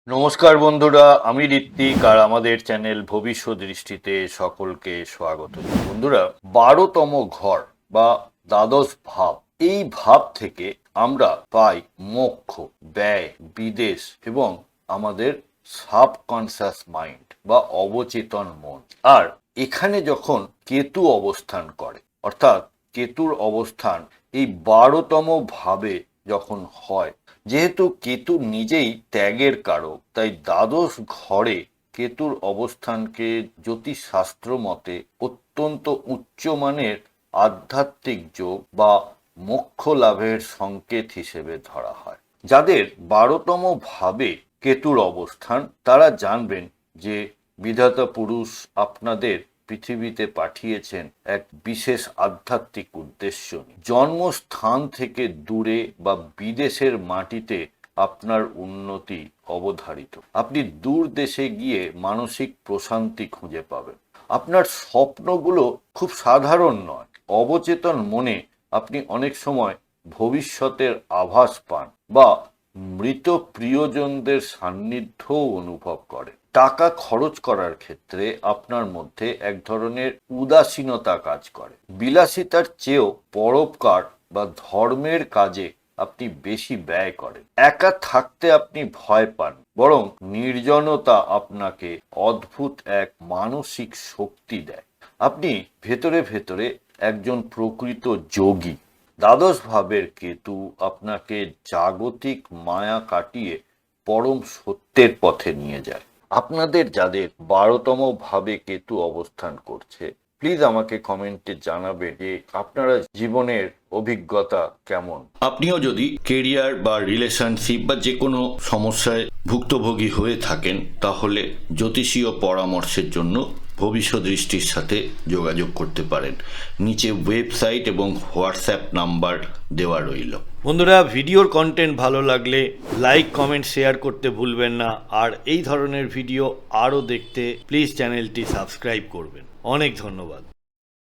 নমস্কার বন্ধুরা, আমি ঋত্বিক আর আমাদের চ্যানেল ভবিষ্যৎ দৃষ্টিতে সকলকে স্বাগত। বন্ধুরা, 12তম ঘর বা দ্বাদশ ভাব, এই ভাব থেকে আমরা পাই মোক্ষ, ব্যয়, বিদেশ এবং আমাদের সাবকনসিয়াস মাইন্ড বা অবচেতন মন। আর এখানে যখন কেতু অবস্থান করে, অর্থাৎ কেতুর অবস্থান এই 12তম ভাবে যখন হয়, যেহেতু কেতু নিজেই ত্যাগের কারক, তাই দ্বাদশ ঘরে কেতুর অবস্থানকে জ্যোতিষশাস্ত্র মতে অত্যন্ত উচ্চমানের আধ্যাত্মিক যোগ বা মোক্ষ লাভের সংকেত হিসেবে ধরা হয়। যাদের 12তম ভাবে কেতুর অবস্থান, তারা জানবেন যে বিধাতা পুরুষ আপনাদের পৃথিবীতে পাঠিয়েছেন এক বিশেষ আধ্যাত্মিক উদ্দেশ্য নিয়ে। জন্মস্থান থেকে দূরে বা বিদেশের মাটিতে আপনার উন্নতি অবধারিত। আপনি দূর দেশে গিয়ে মানসিক প্রশান্তি খুঁজে পাবেন। আপনার স্বপ্নগুলো খুব সাধারণ নয়। অবচেতন মনে আপনি অনেক সময় ভবিষ্যতের আভাস পান বা মৃত প্রিয়জনদের সান্নিধ্যও অনুভব করেন। টাকা খরচ করার ক্ষেত্রে আপনার মধ্যে এক ধরনের উদাসীনতা কাজ করে। বিলাসিতার চেয়েও পরোপকার বা ধর্মের কাজে আপনি বেশি ব্যয় করেন। একা থাকতে আপনি ভয় পান, বরং নির্জনতা আপনাকে অদ্ভুত এক মানসিক শক্তি দেয়। আপনি ভেতরে ভেতরে একজন প্রকৃত যোগী। দ্বাদশ ভাবের কেতু আপনাকে জাগতিক মায়া কাটিয়ে পরম সত্যের পথে নিয়ে যায়। আপনাদের যাদের 12তম ভাবে কেতু অবস্থান করছে, প্লিজ আমাকে কমেন্টে জানাবেন যে আপনারা জীবনের অভিজ্ঞতা কেমন। আপনিও যদি কেরিয়ার বা রিলেশনশিপ বা যে কোনো সমস্যায় ভুক্তভোগী হয়ে থাকেন, তাহলে জ্যোতিষীয় পরামর্শের জন্য ভবিষ্যৎ দৃষ্টির সাথে যোগাযোগ করতে পারেন। নিচে ওয়েবসাইট এবং হোয়াটসঅ্যাপ নাম্বার দেওয়া রইল। বন্ধুরা, ভিডিওর কন্টেন্ট ভালো লাগলে লাইক, কমেন্ট, শেয়ার করতে ভুলবেন না। আর এই ধরনের ভিডিও আরও দেখতে প্লিজ চ্যানেলটি সাবস্ক্রাইব করবেন। অনেক ধন্যবাদ।